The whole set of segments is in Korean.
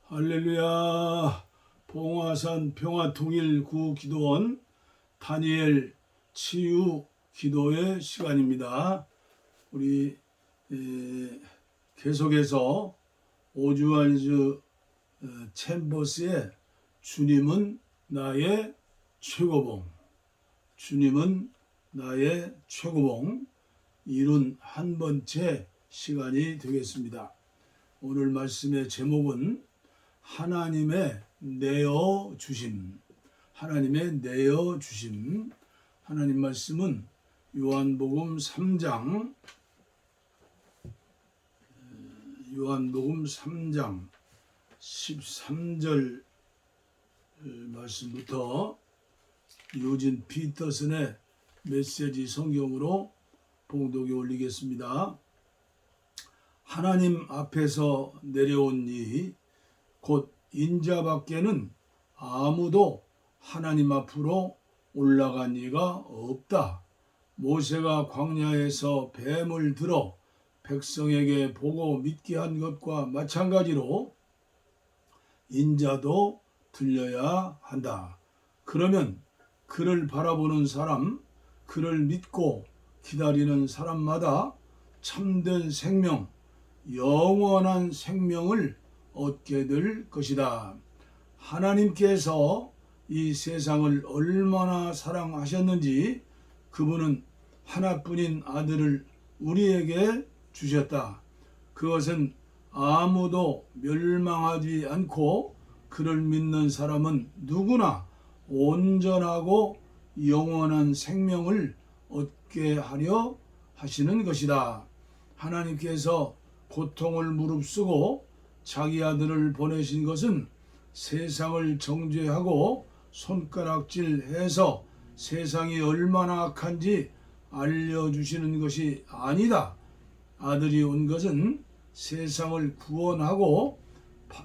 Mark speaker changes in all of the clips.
Speaker 1: 할렐루야. 봉화산 평화통일구기도원 다니엘 치유 기도의 시간입니다. 우리 계속해서 오즈왈드 챔버스의 주님은 나의 최고봉, 주님은 나의 최고봉 이룬 한 번째 시간이 되겠습니다. 오늘 말씀의 제목은 하나님의 내어주심. 하나님의 내어주심. 하나님 말씀은 요한복음 3장 13절 말씀부터 유진 피터슨의 메시지 성경으로 봉독에 올리겠습니다. 하나님 앞에서 내려온 이 곧 인자밖에는 아무도 하나님 앞으로 올라간 이가 없다. 모세가 광야에서 뱀을 들어 백성에게 보고 믿게 한 것과 마찬가지로 인자도 들려야 한다. 그러면 그를 바라보는 사람, 그를 믿고 기다리는 사람마다 참된 생명, 영원한 생명을 얻게 될 것이다. 하나님께서 이 세상을 얼마나 사랑하셨는지 그분은 하나뿐인 아들을 우리에게 주셨다. 그것은 아무도 멸망하지 않고 그를 믿는 사람은 누구나 온전하고 영원한 생명을 얻게 하려 하시는 것이다. 하나님께서 고통을 무릅쓰고 자기 아들을 보내신 것은 세상을 정죄하고 손가락질해서 세상이 얼마나 악한지 알려주시는 것이 아니다. 아들이 온 것은 세상을 구원하고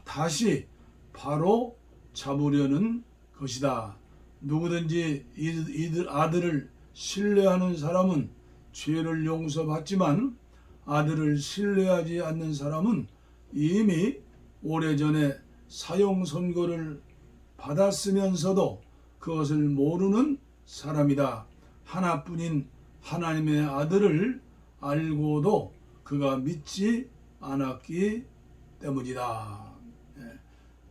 Speaker 1: 다시 바로 잡으려는 것이다. 누구든지 이들 아들을 신뢰하는 사람은 죄를 용서받지만 아들을 신뢰하지 않는 사람은 이미 오래전에 사형 선고를 받았으면서도 그것을 모르는 사람이다. 하나뿐인 하나님의 아들을 알고도 그가 믿지 않았기 때문이다.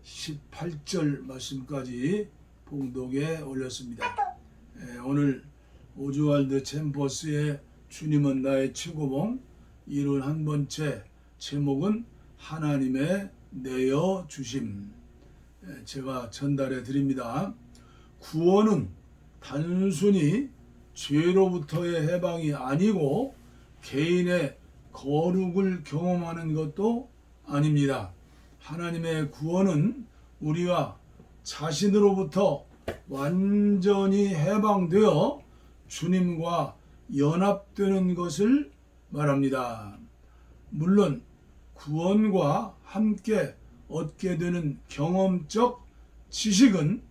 Speaker 1: 18절 말씀까지 봉독에 올렸습니다. 오늘 오즈왈드 챔버스의 주님은 나의 최고봉 이룬 한 번째 제목은 하나님의 내어주심. 제가 전달해 드립니다. 구원은 단순히 죄로부터의 해방이 아니고 개인의 거룩을 경험하는 것도 아닙니다. 하나님의 구원은 우리가 자신으로부터 완전히 해방되어 주님과 연합되는 것을 말합니다. 물론 구원과 함께 얻게 되는 경험적 지식은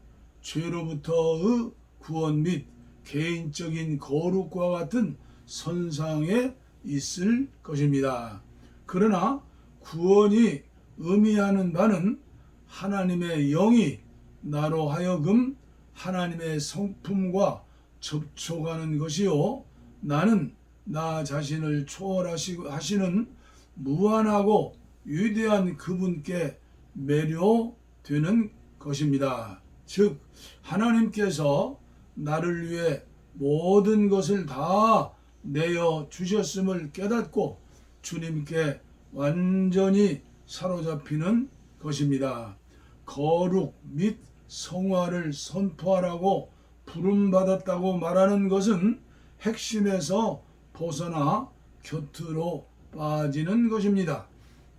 Speaker 1: 죄로부터의 구원 및 개인적인 거룩과 같은 선상에 있을 것입니다. 그러나 구원이 의미하는 바는 하나님의 영이 나로 하여금 하나님의 성품과 접촉하는 것이요, 나는 나 자신을 초월하시는 무한하고 위대한 그분께 매료되는 것입니다. 즉 하나님께서 나를 위해 모든 것을 다 내어 주셨음을 깨닫고 주님께 완전히 사로잡히는 것입니다. 거룩 및 성화를 선포하라고 부름받았다고 말하는 것은 핵심에서 벗어나 곁으로 빠지는 것입니다.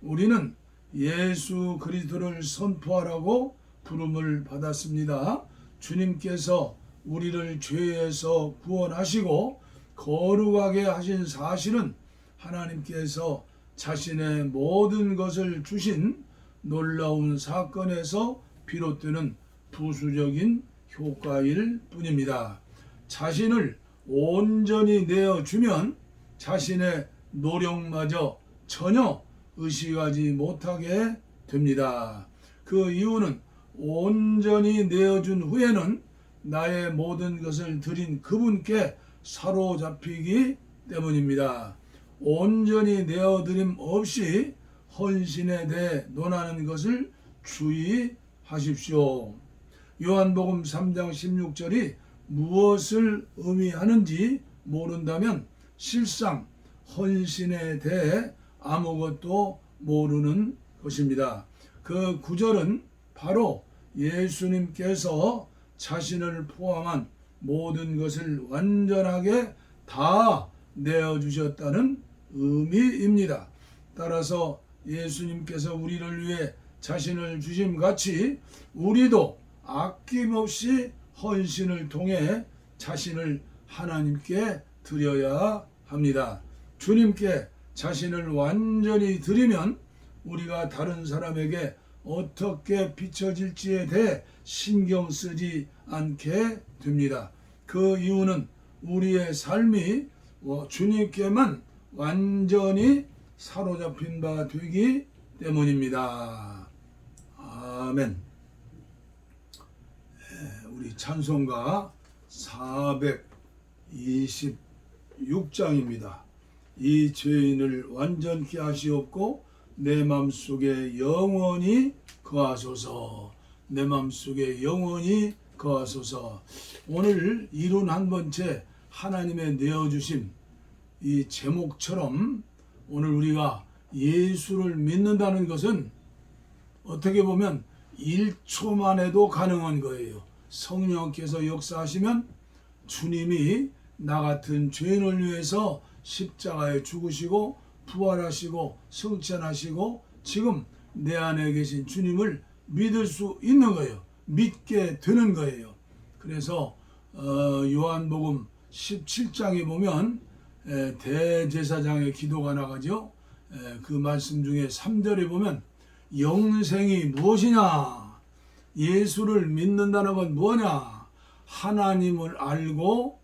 Speaker 1: 우리는 예수 그리스도를 선포하라고 부름을 받았습니다. 주님께서 우리를 죄에서 구원하시고 거룩하게 하신 사실은 하나님께서 자신의 모든 것을 주신 놀라운 사건에서 비롯되는 부수적인 효과일 뿐입니다. 자신을 온전히 내어주면 자신의 노력마저 전혀 의식하지 못하게 됩니다. 그 이유는 온전히 내어준 후에는 나의 모든 것을 드린 그분께 사로잡히기 때문입니다. 온전히 내어드림 없이 헌신에 대해 논하는 것을 주의하십시오. 요한복음 3장 16절이 무엇을 의미하는지 모른다면 실상 헌신에 대해 아무것도 모르는 것입니다. 그 구절은 바로 예수님께서 자신을 포함한 모든 것을 완전하게 다 내어주셨다는 의미입니다. 따라서 예수님께서 우리를 위해 자신을 주심 같이 우리도 아낌없이 헌신을 통해 자신을 하나님께 드려야 합니다. 주님께 자신을 완전히 드리면 우리가 다른 사람에게 어떻게 비춰질지에 대해 신경 쓰지 않게 됩니다. 그 이유는 우리의 삶이 주님께만 완전히 사로잡힌 바 되기 때문입니다. 아멘. 우리 찬송가 426장입니다. 이 죄인을 완전케 하시옵고 내 맘속에 영원히 거하소서. 내 맘속에 영원히 거하소서. 오늘 이룬 한 번째 하나님의 내어주심 이 제목처럼 오늘 우리가 예수를 믿는다는 것은 어떻게 보면 1초만 해도 가능한 거예요. 성령께서 역사하시면 주님이 나 같은 죄인을 위해서 십자가에 죽으시고 부활하시고 승천하시고 지금 내 안에 계신 주님을 믿을 수 있는 거예요. 믿게 되는 거예요. 그래서 요한복음 17장에 보면 대제사장의 기도가 나가죠. 그 말씀 중에 3절에 보면 영생이 무엇이냐? 예수를 믿는다는 건 뭐냐? 하나님을 알고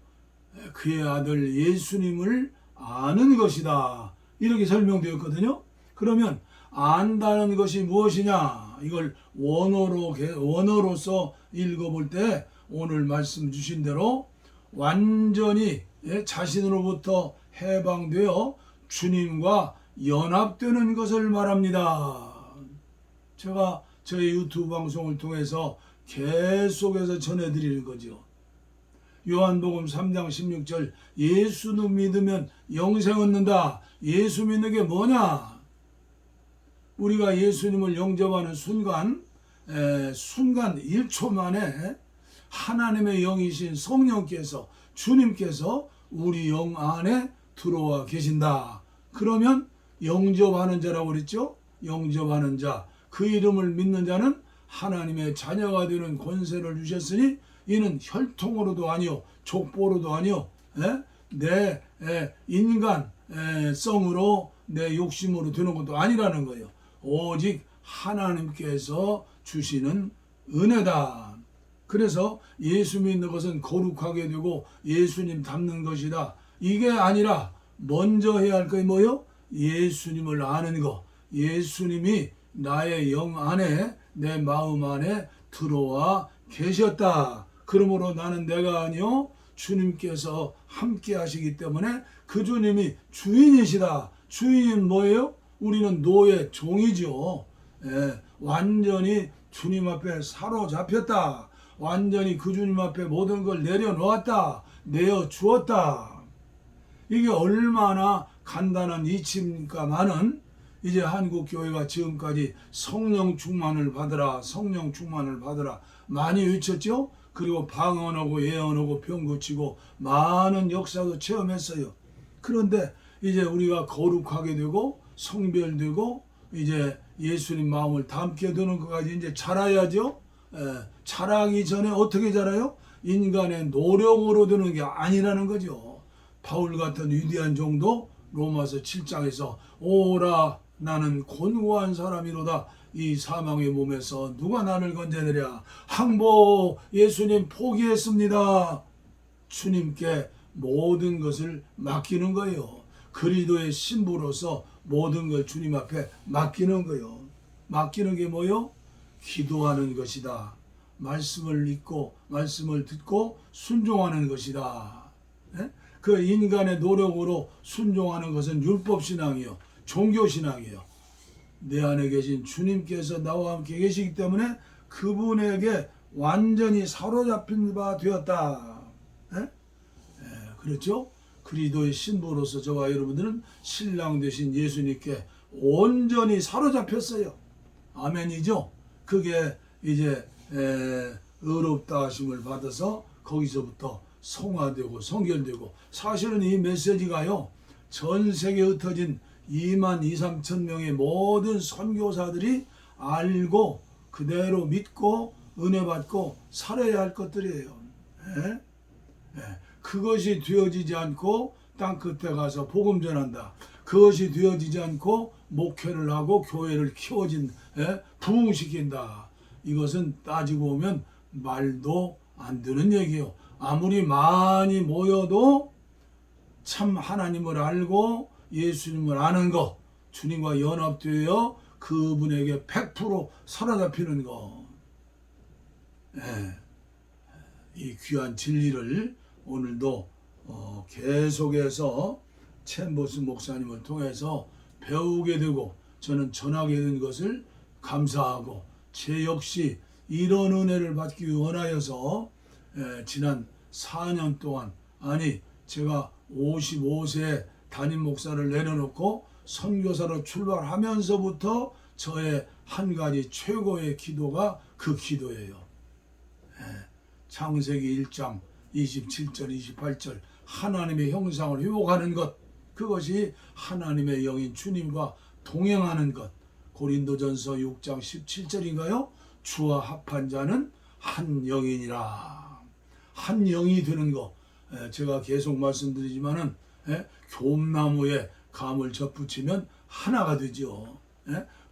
Speaker 1: 그의 아들 예수님을 아는 것이다. 이렇게 설명되었거든요. 그러면 안다는 것이 무엇이냐? 이걸 원어로서 읽어볼 때 오늘 말씀 주신 대로 완전히 자신으로부터 해방되어 주님과 연합되는 것을 말합니다. 제가 저희 유튜브 방송을 통해서 계속해서 전해드리는 거죠. 요한복음 3장 16절 예수는 믿으면 영생 얻는다. 예수 믿는 게 뭐냐? 우리가 예수님을 영접하는 순간 1초 만에 하나님의 영이신 성령께서 주님께서 우리 영 안에 들어와 계신다. 그러면 영접하는 자라고 그랬죠? 영접하는 자, 그 이름을 믿는 자는 하나님의 자녀가 되는 권세를 주셨으니 이는 혈통으로도 아니요 족보로도 아니요 내 인간성으로 내 욕심으로 되는 것도 아니라는 거예요. 오직 하나님께서 주시는 은혜다. 그래서 예수 믿는 것은 거룩하게 되고 예수님 닮는 것이다. 이게 아니라 먼저 해야 할 것이 뭐요? 예수님을 아는 것. 예수님이 나의 영 안에 내 마음 안에 들어와 계셨다. 그러므로 나는 내가 아니요 주님께서 함께 하시기 때문에 그 주님이 주인이시다. 주인은 뭐예요? 우리는 노예 종이죠. 완전히 주님 앞에 사로잡혔다. 완전히 그 주님 앞에 모든 걸 내려놓았다. 내어주었다. 이게 얼마나 간단한 이치입니까마는 이제 한국교회가 지금까지 성령 충만을 받으라 성령 충만을 받으라 많이 외쳤죠. 그리고 방언하고 예언하고 병 고치고 많은 역사도 체험했어요. 그런데 이제 우리가 거룩하게 되고 성별되고 이제 예수님 마음을 담게 되는 것까지 이제 자라야죠. 자라기 전에 어떻게 자라요? 인간의 노력으로 되는 게 아니라는 거죠. 바울 같은 위대한 종도 로마서 7장에서 오라 나는 곤고한 사람이로다. 이 사망의 몸에서 누가 나를 건져내랴. 항복 예수님 포기했습니다. 주님께 모든 것을 맡기는 거예요. 그리스도의 신부로서 모든 걸 주님 앞에 맡기는 거예요. 맡기는 게 뭐요? 기도하는 것이다. 말씀을 믿고 말씀을 듣고 순종하는 것이다. 예? 그 인간의 노력으로 순종하는 것은 율법신앙이요, 종교신앙이요. 내 안에 계신 주님께서 나와 함께 계시기 때문에 그분에게 완전히 사로잡힌 바 되었다. 예? 예, 그렇죠? 그리스도의 신부로서 저와 여러분들은 신랑 되신 예수님께 온전히 사로잡혔어요. 아멘이죠? 그게 이제 의롭다 하심을 받아서 거기서부터 성화되고 성결되고, 사실은 이 메시지가요, 전 세계에 흩어진 2만 2, 3천 명의 모든 선교사들이 알고 그대로 믿고 은혜 받고 살아야 할 것들이에요. 예? 예. 그것이 되어지지 않고 땅 끝에 가서 복음 전한다. 그것이 되어지지 않고 목회를 하고 교회를 키워진, 부흥시킨다. 이것은 따지고 보면 말도 안 되는 얘기예요. 아무리 많이 모여도 참 하나님을 알고 예수님을 아는 것, 주님과 연합되어 그분에게 100% 사로잡히는 것, 이 귀한 진리를 오늘도 계속해서 챔버스 목사님을 통해서 배우게 되고 저는 전하게 된 것을 감사하고, 제 역시 이런 은혜를 받기 원하여서 지난 4년 동안, 아니 제가 55세에 담임 목사를 내려놓고 선교사로 출발하면서부터 저의 한 가지 최고의 기도가 그 기도예요. 창세기 1장 27절 28절 하나님의 형상을 회복하는 것, 그것이 하나님의 영인 주님과 동행하는 것. 고린도전서 6장 17절인가요? 주와 합한 자는 한 영이니라. 한 영이 되는 것. 제가 계속 말씀드리지만은 교나무에 감을 접붙이면 하나가 되죠.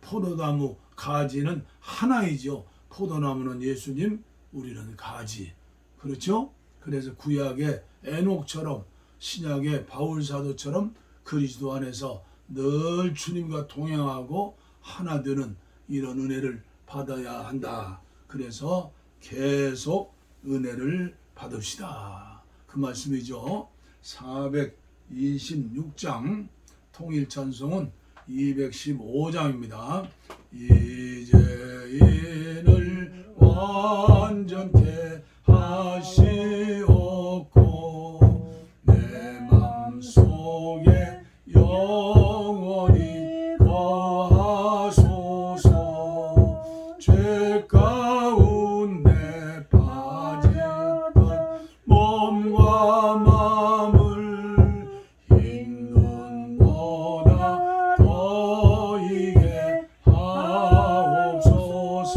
Speaker 1: 포도나무 가지는 하나이죠. 포도나무는 예수님, 우리는 가지. 그렇죠? 그래서 구약의 에녹처럼, 신약의 바울사도처럼 그리스도 안에서 늘 주님과 동행하고 하나 되는 이런 은혜를 받아야 한다. 그래서 계속 은혜를 받읍시다. 그 말씀이죠. 426장 통일찬송은 215장입니다. 이제 인을 완전케 하시옵고 내 맘속에 영원히 거하소서. 죄 가운데 빠졌던 몸과 마음을 흰 눈보다 더 이게 하옵소서.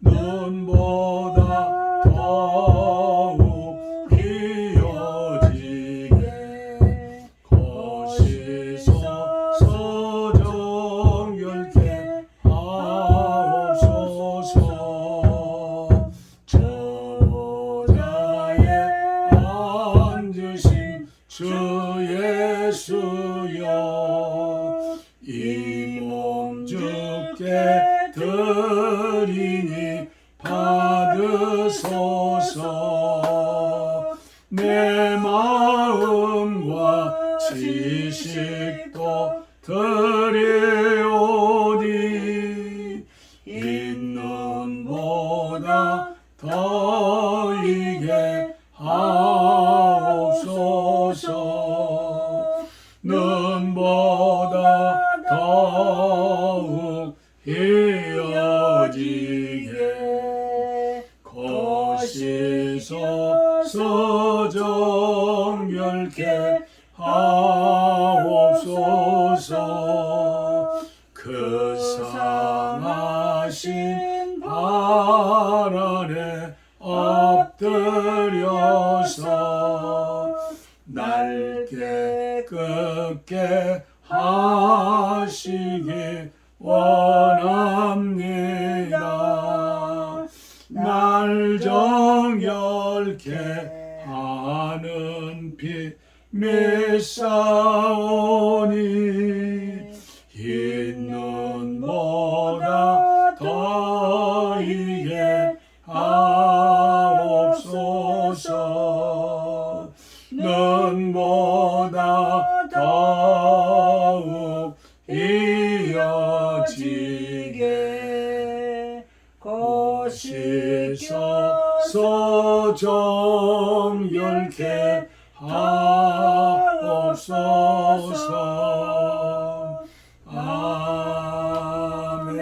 Speaker 1: 눈보다 더욱 희어지게 거시소서 정결케 하옵소서. 저보좌에 앉으신 주 예수여, 이 몸 주께 드리니 받으소서. 내 마음과 지식도 드리오니 있는보다 더 이게 하옵소서. 눈보다 더욱 희어지게 거시소서 정결케 하옵소서. 그 상하신 발 아래 엎드려서 날 깨끗게 하시기 원합니다. 날 정결케 하는 피 믿사오니 흰 눈보다 더이게 하옵소서. 눈보다 더욱 이어지게 고시셔서 정결케 하옵소서. 아멘.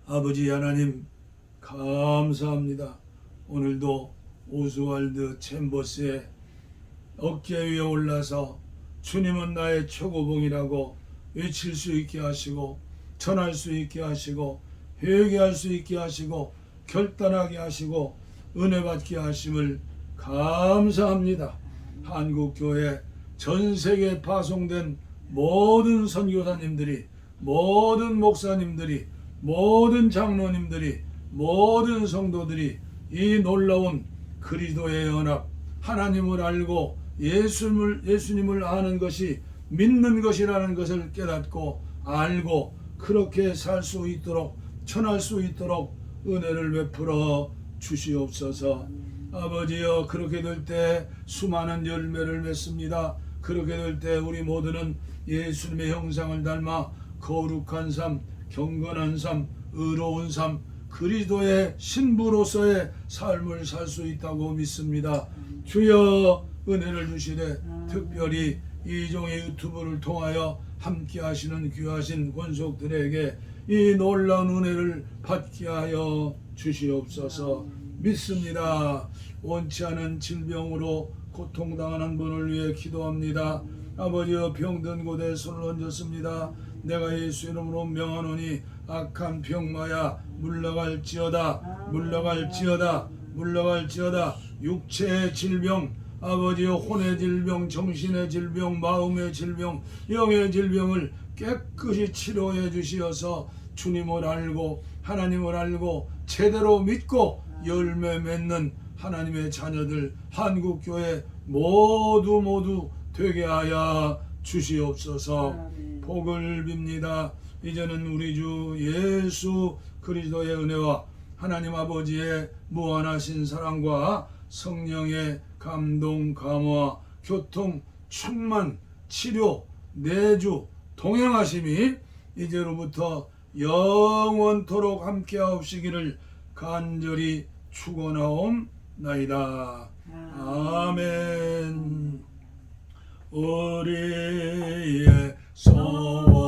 Speaker 1: 아버지 하나님 감사합니다. 오늘도 오스왈드 챔버스의 어깨 위에 올라서 주님은 나의 최고봉이라고 외칠 수 있게 하시고, 전할 수 있게 하시고, 회개할 수 있게 하시고, 결단하게 하시고, 은혜 받게 하심을 감사합니다. 한국교회 전 세계에 파송된 모든 선교사님들이, 모든 목사님들이, 모든 장로님들이, 모든 성도들이 이 놀라운 그리스도의 연합, 하나님을 알고 예수님을 아는 것이 믿는 것이라는 것을 깨닫고 알고 그렇게 살 수 있도록, 전할 수 있도록 은혜를 베풀어 주시옵소서. 아버지여, 그렇게 될 때 수많은 열매를 맺습니다. 그렇게 될 때 우리 모두는 예수님의 형상을 닮아 거룩한 삶, 경건한 삶, 의로운 삶, 그리스도의 신부로서의 삶을 살 수 있다고 믿습니다. 주여 은혜를 주시되 특별히 이종의 유튜브를 통하여 함께 하시는 귀하신 권속들에게 이 놀라운 은혜를 받게 하여 주시옵소서. 믿습니다. 원치 않은 질병으로 고통당하는 분을 위해 기도합니다. 아버지여, 병든 곳에 손을 얹었습니다. 내가 예수 이름으로 명하노니 악한 병마야 물러갈지어다, 물러갈지어다, 물러갈지어다. 육체의 질병, 아버지여, 혼의 질병, 정신의 질병, 마음의 질병, 영의 질병을 깨끗이 치료해 주시어서 주님을 알고 하나님을 알고 제대로 믿고 열매 맺는 하나님의 자녀들, 한국교회 모두 되게 하여 주시옵소서. 복을 빕니다. 이제는 우리 주 예수 그리스도의 은혜와 하나님 아버지의 무한하신 사랑과 성령의 감동, 감화, 교통, 충만, 치료, 내주, 동행하심이 이제로부터 영원토록 함께하옵시기를 간절히 축원하옵나이다. 아멘. 우리의 소원